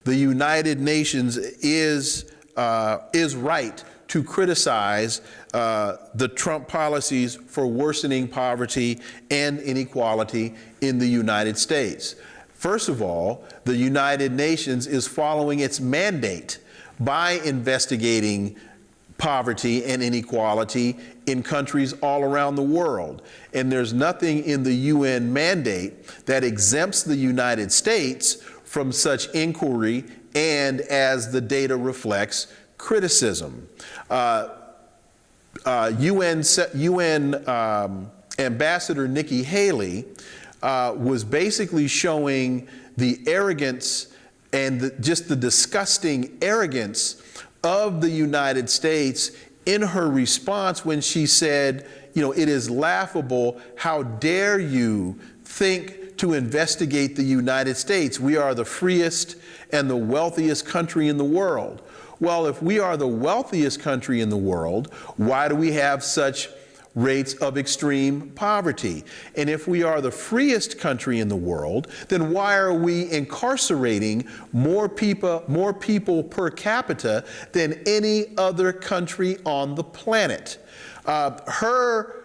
the United Nations is right to criticize the Trump policies for worsening poverty and inequality in the United States. First of all, the United Nations is following its mandate by investigating poverty and inequality in countries all around the world. And there's nothing in the UN mandate that exempts the United States from such inquiry and, as the data reflects, criticism. UN Ambassador Nikki Haley was basically showing the arrogance and just the disgusting arrogance of the United States in her response when she said, you know, it is laughable. How dare you think to investigate the United States? We are the freest and the wealthiest country in the world. Well, if we are the wealthiest country in the world, why do we have such rates of extreme poverty? And if we are the freest country in the world, then why are we incarcerating more people per capita than any other country on the planet? Her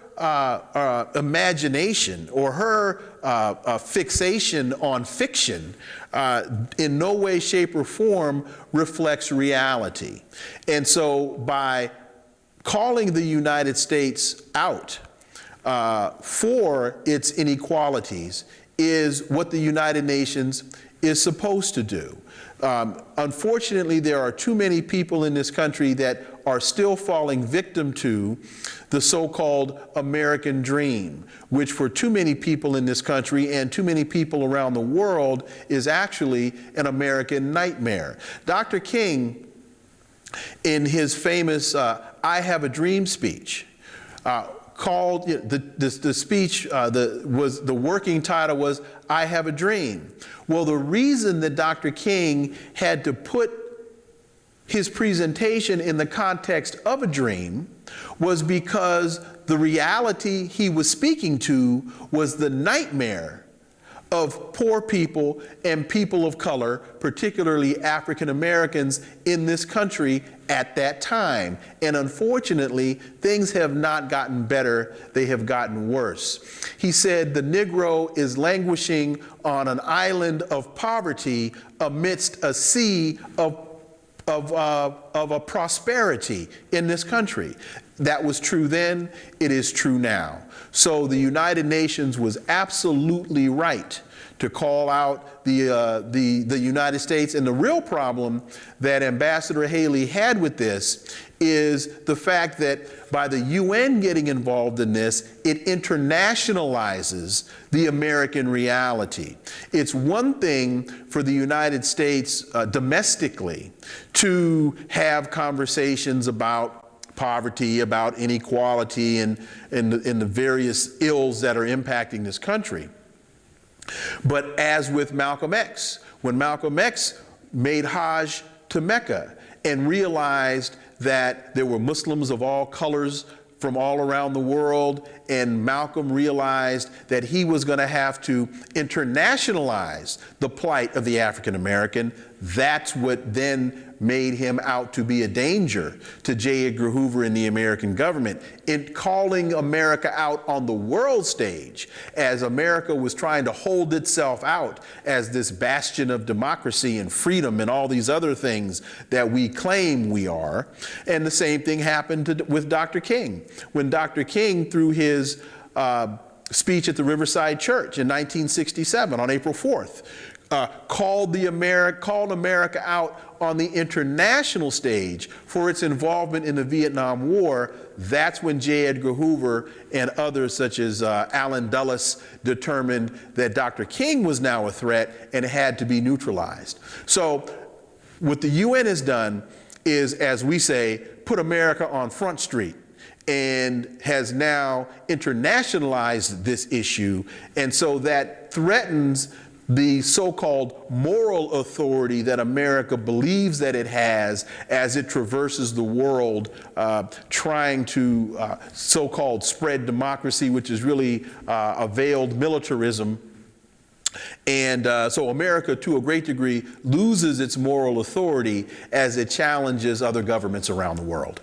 imagination or her fixation on fiction in no way, shape, or form reflects reality. And so by calling the United States out for its inequalities is what the United Nations is supposed to do. Unfortunately, there are too many people in this country that are still falling victim to the so-called American dream, which for too many people in this country and too many people around the world is actually an American nightmare. Dr. King, in his famous I Have a Dream speech, called the speech, the working title was I Have a Dream. Well, the reason that Dr. King had to put his presentation in the context of a dream was because the reality he was speaking to was the nightmare of poor people and people of color, particularly African Americans in this country at that time. And unfortunately, things have not gotten better, they have gotten worse. He said the Negro is languishing on an island of poverty amidst a sea of a prosperity in this country. That was true then, it is true now. So the United Nations was absolutely right to call out the United States. And the real problem that Ambassador Haley had with this is the fact that by the UN getting involved in this, it internationalizes the American reality. It's one thing for the United States domestically to have conversations about poverty, about inequality, and the various ills that are impacting this country. But as with Malcolm X, when Malcolm X made Hajj to Mecca and realized that there were Muslims of all colors from all around the world, and Malcolm realized that he was going to have to internationalize the plight of the African American, that's what then made him out to be a danger to J. Edgar Hoover and the American government. In calling America out on the world stage, as America was trying to hold itself out as this bastion of democracy and freedom and all these other things that we claim we are. And the same thing happened with Dr. King. When Dr. King, through his speech at the Riverside Church in 1967 on April 4th, called America out on the international stage for its involvement in the Vietnam War, that's when J. Edgar Hoover and others such as Allen Dulles determined that Dr. King was now a threat and had to be neutralized. So what the UN has done is, as we say, put America on Front Street and has now internationalized this issue. And so that threatens the so-called moral authority that America believes that it has as it traverses the world, trying to so-called spread democracy, which is really a veiled militarism And so America, to a great degree, loses its moral authority as it challenges other governments around the world.